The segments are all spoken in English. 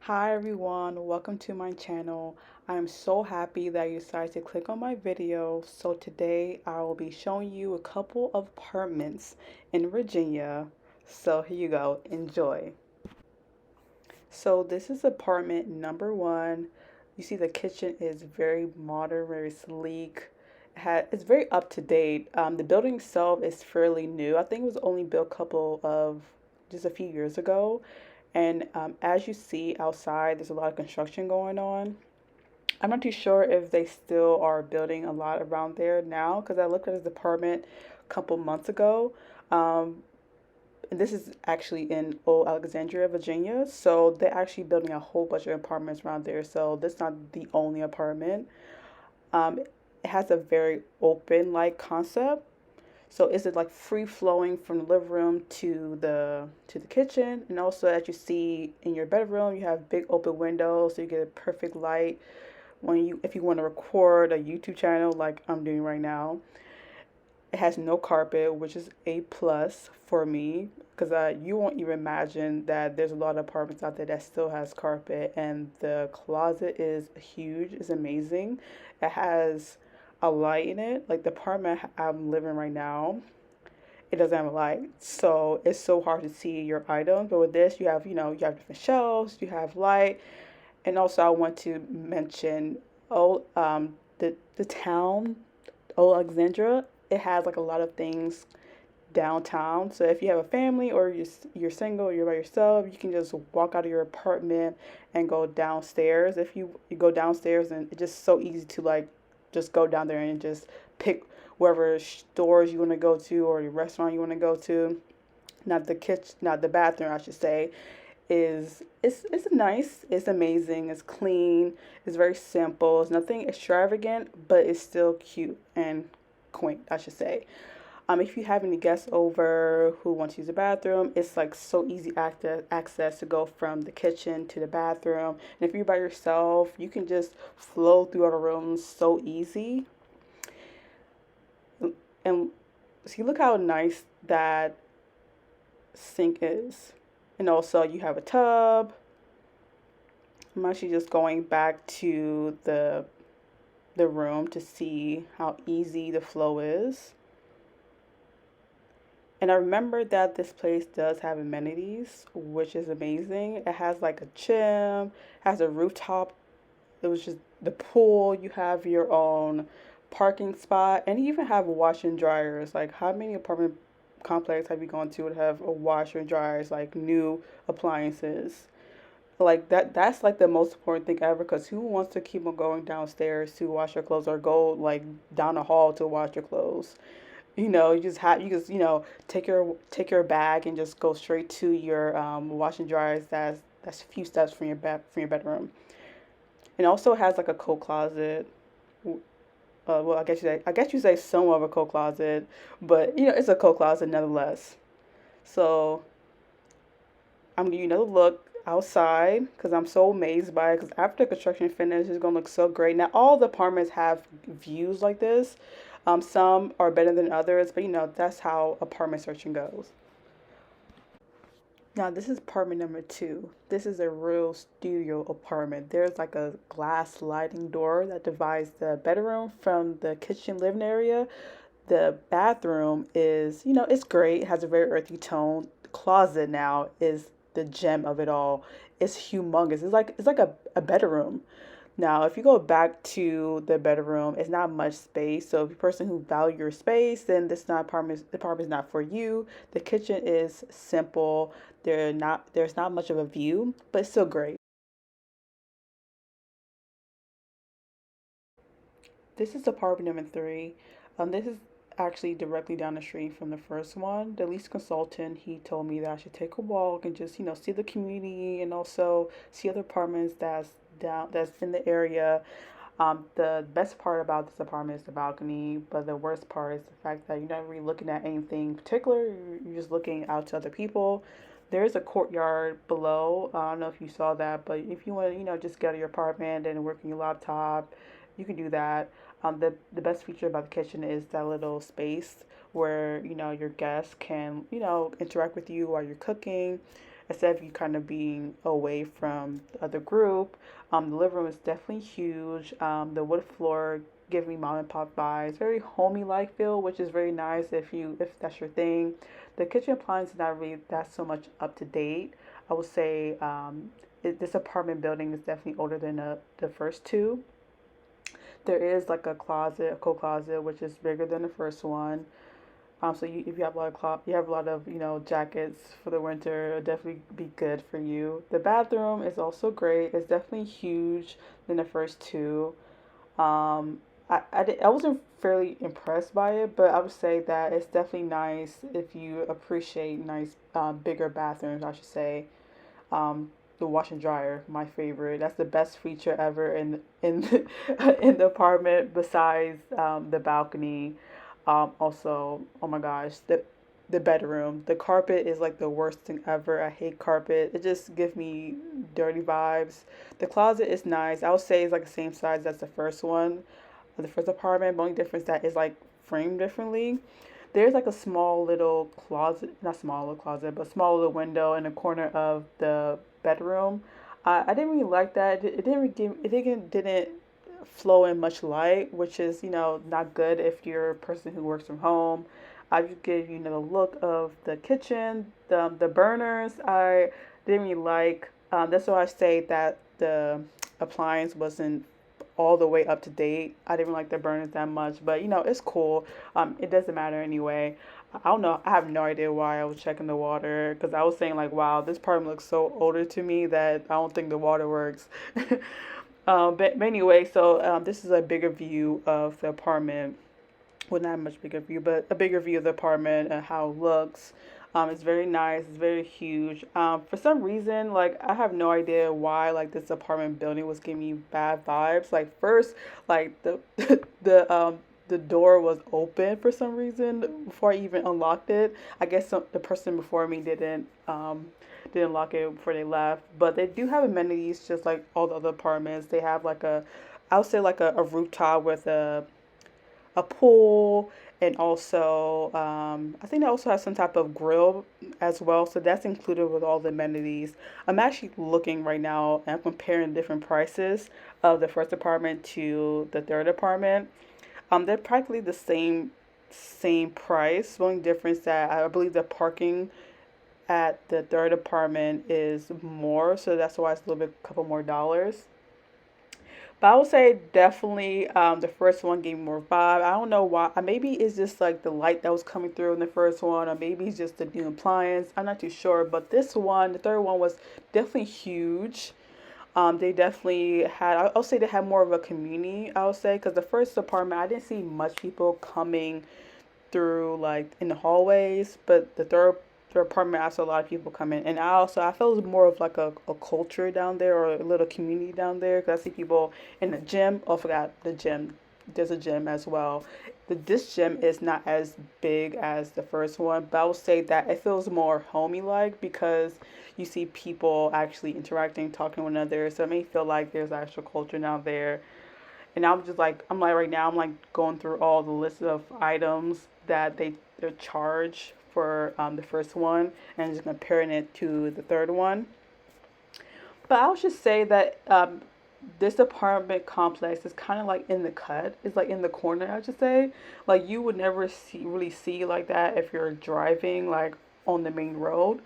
Hi everyone, welcome to my channel. I am so happy that you decided to click on my video. So today I will be showing you a couple of apartments in Virginia. So here you go, enjoy. So this is apartment number one. You see the kitchen is very modern, very sleek. It's very up to date. The building itself is fairly new. I think it was only built a couple of just a few years ago. And as you see outside, there's a lot of construction going on. I'm not too sure if they still are building a lot around there now because I looked at his apartment a couple months ago. Um, and this is actually in Old Alexandria, Virginia. So they're actually building a whole bunch of apartments around there. So this is not the only apartment. It has a very open like concept. So is it like free flowing from the living room to the kitchen, and also as you see in your bedroom, you have big open windows, so you get a perfect light when you if you want to record a YouTube channel like I'm doing right now. It has no carpet, which is a plus for me because you won't even imagine that there's a lot of apartments out there that still has carpet, and the closet is huge, it's amazing. It has a light in it, like the apartment I'm living right now it doesn't have a light, so it's so hard to see your items. But with this, you have different shelves, you have light, and also I want to mention the town, Old Alexandria. It has like a lot of things downtown. So if you have a family or you're single, you're by yourself, you can just walk out of your apartment and go downstairs. If you go downstairs, and it's just so easy to like just go down there and just pick wherever stores you want to go to or the restaurant you want to go to. Not the kitchen, not the bathroom, I should say. It's nice, it's amazing, it's clean, it's very simple, it's nothing extravagant, but it's still cute and quaint, I should say. If you have any guests over who want to use the bathroom, it's like so easy access to go from the kitchen to the bathroom. And if you're by yourself, you can just flow through other rooms so easy. And see, look how nice that sink is. And also, you have a tub. I'm actually just going back to the room to see how easy the flow is. And I remember that this place does have amenities, which is amazing. It has like a gym, has a rooftop. It was just the pool. You have your own parking spot, and you even have washer and dryers. Like, how many apartment complex have you gone to that have a washer and dryers, like new appliances? Like that's like the most important thing ever, because who wants to keep on going downstairs to wash your clothes or go like down the hall to wash your clothes? You just take your bag and just go straight to your wash and dryers. That's a few steps from your bedroom. It also has like a coat closet. Well, I guess you say somewhat of a coat closet, but it's a coat closet nonetheless. So I'm gonna give you another look outside because I'm so amazed by it. Because after the construction finish, it's gonna look so great. Now all the apartments have views like this. Some are better than others, but that's how apartment searching goes. Now this is apartment number two. This is a real studio apartment. There's like a glass sliding door that divides the bedroom from the kitchen living area. The bathroom is, it's great. It has a very earthy tone. The closet now is the gem of it all. It's humongous. It's like a bedroom. Now, if you go back to the bedroom, it's not much space. So if you're a person who value your space, then the apartment is not for you. The kitchen is simple. There's not much of a view, but it's still great. This is apartment number three. This is actually directly down the street from the first one. The lease consultant, he told me that I should take a walk and just, see the community and also see other apartments that's in the area. The best part about this apartment is the balcony, but the worst part is the fact that you're not really looking at anything particular. You're just looking out to other people. There is a courtyard below. I don't know if you saw that, but if you want to, just get out of your apartment and work on your laptop, you can do that. The best feature about the kitchen is that little space where your guests can interact with you while you're cooking. instead of you kind of being away from the other group. The living room is definitely huge. The wood floor gives me mom and pop vibes. Very homey like feel, which is very nice if that's your thing. The kitchen appliance is not really that so much up to date. I would say this apartment building is definitely older than the first two. There is like a closet, a coat closet, which is bigger than the first one. So if you have a lot of you have a lot of jackets for the winter, it'll definitely be good for you. The bathroom is also great. It's definitely huge than the first two. I wasn't fairly impressed by it, but I would say that it's definitely nice if you appreciate nice bigger bathrooms. I should say. The wash and dryer, my favorite. That's the best feature ever in in the apartment. Besides the balcony, also, oh my gosh, the bedroom. The carpet is like the worst thing ever. I hate carpet. It just gives me dirty vibes. The closet is nice. I would say it's like the same size as the first one, the first apartment. The only difference that is like framed differently. There's like a small little closet, not small little closet, but small little window in the corner of the bedroom. I didn't really like that. It didn't really give, it didn't flow in much light, which is not good if you're a person who works from home. I just give the look of the kitchen, the burners. I didn't really like. That's why I say that the appliance wasn't all the way up to date. I didn't like the burners that much, but it's cool. It doesn't matter anyway. I don't know. I have no idea why I was checking the water because I was saying like, wow, this apartment looks so older to me that I don't think the water works. But anyway, so this is a bigger view of the apartment. Well, not much bigger view, but a bigger view of the apartment and how it looks. It's very nice. It's very huge. For some reason, like I have no idea why like this apartment building was giving me bad vibes. Like first, like the door was open for some reason before I even unlocked it. I guess the person before me didn't lock it before they left. But they do have amenities just like all the other apartments. They have like I would say like a rooftop with a pool, and also I think they also have some type of grill as well. So that's included with all the amenities. I'm actually looking right now and comparing different prices of the first apartment to the third apartment. They're practically the same price. The only difference that I believe the parking at the third apartment is more, so that's why it's a little bit a couple more dollars. But I would say definitely the first one gave me more vibe. I don't know why. Maybe it's just like the light that was coming through in the first one, or maybe it's just the new appliance. I'm not too sure. But this one, the third one, was definitely huge. They definitely had, I'll say they had more of a community, I would say, because the first apartment, I didn't see much people coming through like in the hallways, but the third apartment I saw a lot of people come in, and I felt it was more of like a culture down there or a little community down there because I see people in the gym. Oh, I forgot the gym. There's a gym as well. This gym is not as big as the first one, but I would say that it feels more homey like because you see people actually interacting, talking to one another. So it may feel like there's actual culture down there. And I'm like right now I'm like going through all the list of items that they charge for the first one and just comparing it to the third one. But I would just say that this apartment complex is kind of like in the cut. It's like in the corner, I should say. Like you would never really see like that if you're driving like on the main road.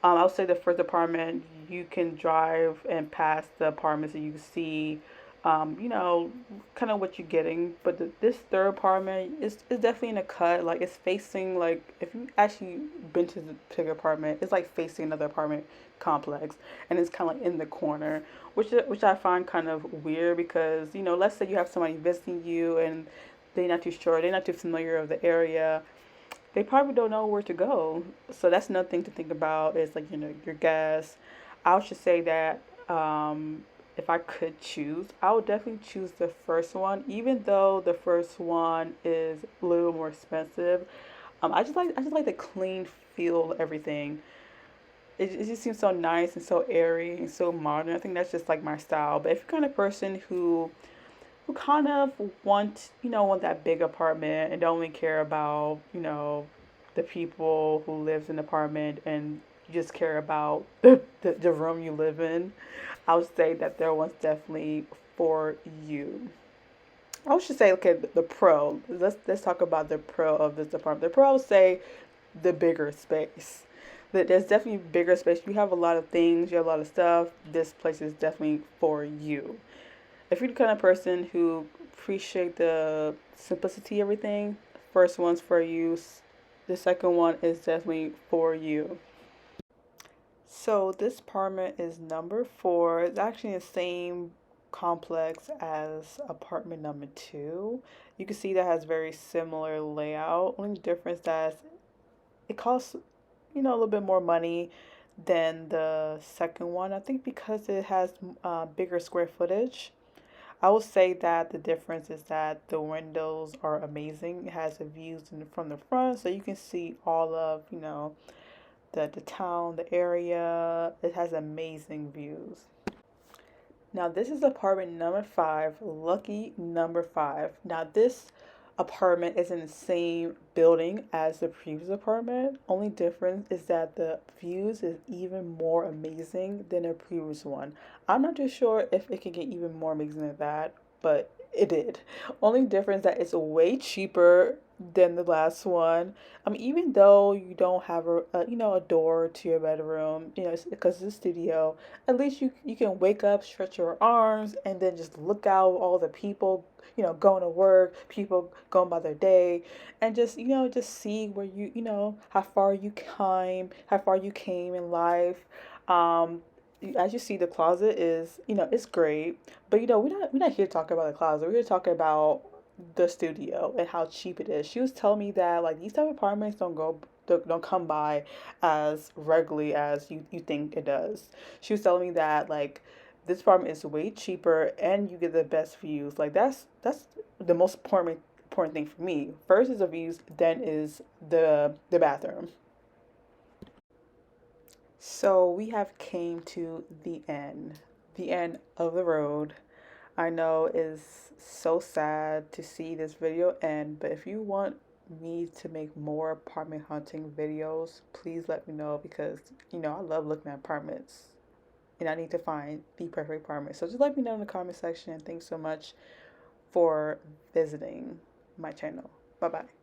I would say the first apartment you can drive and pass the apartments and you can see, you know, kind of what you're getting. But this third apartment is definitely in a cut. Like it's facing like if you actually been to the bigger apartment, it's like facing another apartment complex, and it's kind of like in the corner, which I find kind of weird because let's say you have somebody visiting you and they're not too familiar of the area, they probably don't know where to go. So that's another thing to think about is like, your gas. I should say that if I could choose, I would definitely choose the first one, even though the first one is a little more expensive. I just like the clean feel of everything. It just seems so nice and so airy and so modern. I think that's just like my style. But if you're kind of person who kind of want that big apartment and don't really care about, the people who lives in the apartment and you just care about the room you live in, I would say that there one's definitely for you. I should say, okay, the pro. Let's talk about the pro of this apartment. The pro, I would say, the bigger space. That there's definitely bigger space. You have a lot of things. You have a lot of stuff. This place is definitely for you. If you're the kind of person who appreciate the simplicity, everything, first one's for you. The second one is definitely for you. So this apartment is number 4. It's actually in the same complex as apartment number 2. You can see that has very similar layout. Only difference that it costs, a little bit more money than the second one. I think because it has bigger square footage. I will say that the difference is that the windows are amazing. It has the views from the front, so you can see all of, the town, the area. It has amazing views. Now this is apartment number 5, lucky number 5. Now this apartment is in the same building as the previous apartment. Only difference is that the views is even more amazing than the previous one. I'm not too sure if it can get even more amazing than that, but it did. Only difference that it's way cheaper than the last one. Even though you don't have a door to your bedroom, because it's a studio, at least you can wake up, stretch your arms, and then just look out all the people, going to work, people going by their day, and just just see where how far you came in life. Um, as you see, the closet is it's great, but we're not here to talk about the closet. We're here to talk about the studio and how cheap it is. She was telling me that like these type of apartments don't come by as regularly as you think it does. She was telling me that like this apartment is way cheaper and you get the best views. Like that's the most important thing for me. First is the views, then is the bathroom. So we have came to the end of the road. I know it's so sad to see this video end, but if you want me to make more apartment hunting videos, please let me know because I love looking at apartments and I need to find the perfect apartment. So just let me know in the comment section. Thanks so much for visiting my channel. Bye bye.